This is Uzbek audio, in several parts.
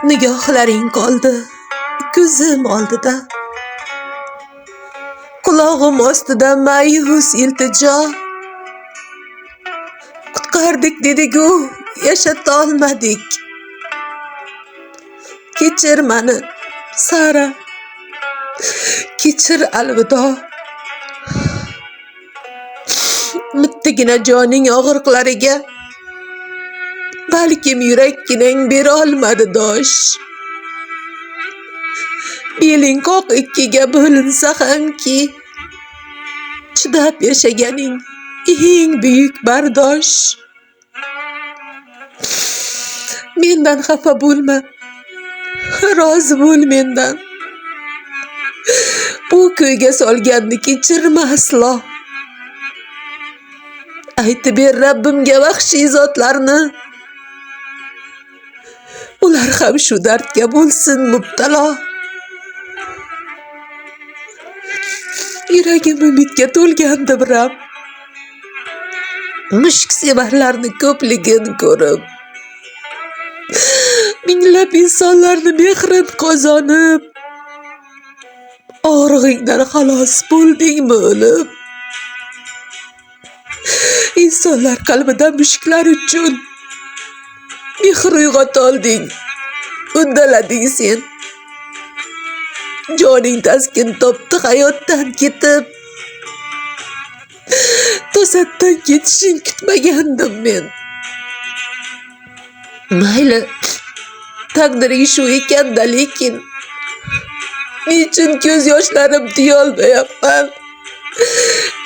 Nigohlaring qoldi ko'zim oldida, qulog'im ostida ma'yus iltijo. Qutqardik dedigu yashatolmadik. Kechir meni Sara, kechir alvido. Mittigina joning og'riqlariga balkim yurakginang bera olmadi dosh. Beling qoq ikkiga bo'linsa hamki, chidab yashaganing eng buyuk bardosh. Mendan xafa bo'lma, rozi bo'l mendan. Bu ko'yga solganni kechirma aslo. Aytib ber Rabbimga vahshiy zotlarni, ular ham shu dardga bo'lsin mubtalo. Yuragim umidga to'lgandi biram, mushuk sevarlarni ko'pligini ko'rib. Minglab insonlarni mehrin qozonib, og'rig'ingdan xalos bo'ldingmi o'lib? İnsanlar qalbida mushuklar uchun mehr uyg'otolding, uddalading sen. Joning taskin topdi hayotdan ketib, to'satdan ketishing kutmagandim men. Mayli, taqdiring shu ekan-da, lekin nechun ko'z yoshlarim tiyolmayapman.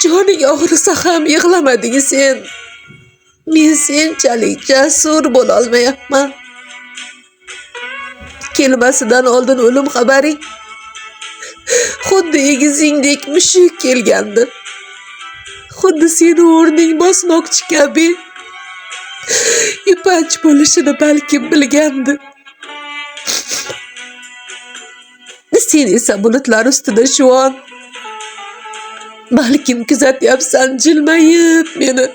Joning og'risa ham yig'lamading sen. Men senchalik jasur bo'lolmayapman. Kelmasidan oldin o'lim xabaring xuddi egizingdek mushuk kelgandi. Xuddi seni o'rning bosmoqchi kabi yupanch bo'lishini balkim bilgandi. Sen esa bulutlar ustida shu on balkim kuzatyapsan jilmayib meni.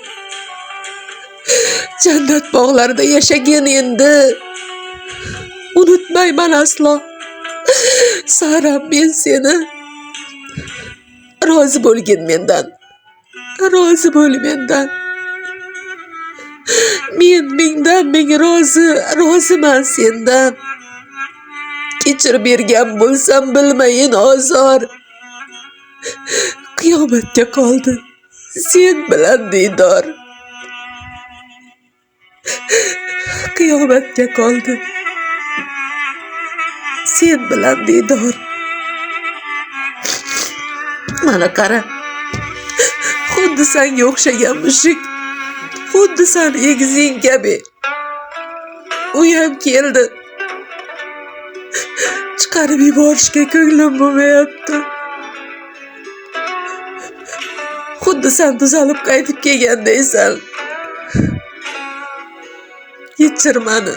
Jannat bog'larida yashagin endi. Unutmayman aslo. Sara, men seni. Rozi bo'lgin mendan. Rozi bo'l mendan. Men mingdan ming roziman sendan. Kechirib bergan bo'lsam bilmayin ozor. Qiyomatga qoldi sen bilan diydor. Qiyomatga qoldi sen bilan diydor. Mana qara, xuddi senga o'xshagan mushuk, xuddi sen egizing kabi. U ham keldi. Chiqarib yuborishga ko'nglim bo'lmayapti. Xuddi sen tuzalib qaytib kelgandaysan. Kechir meni.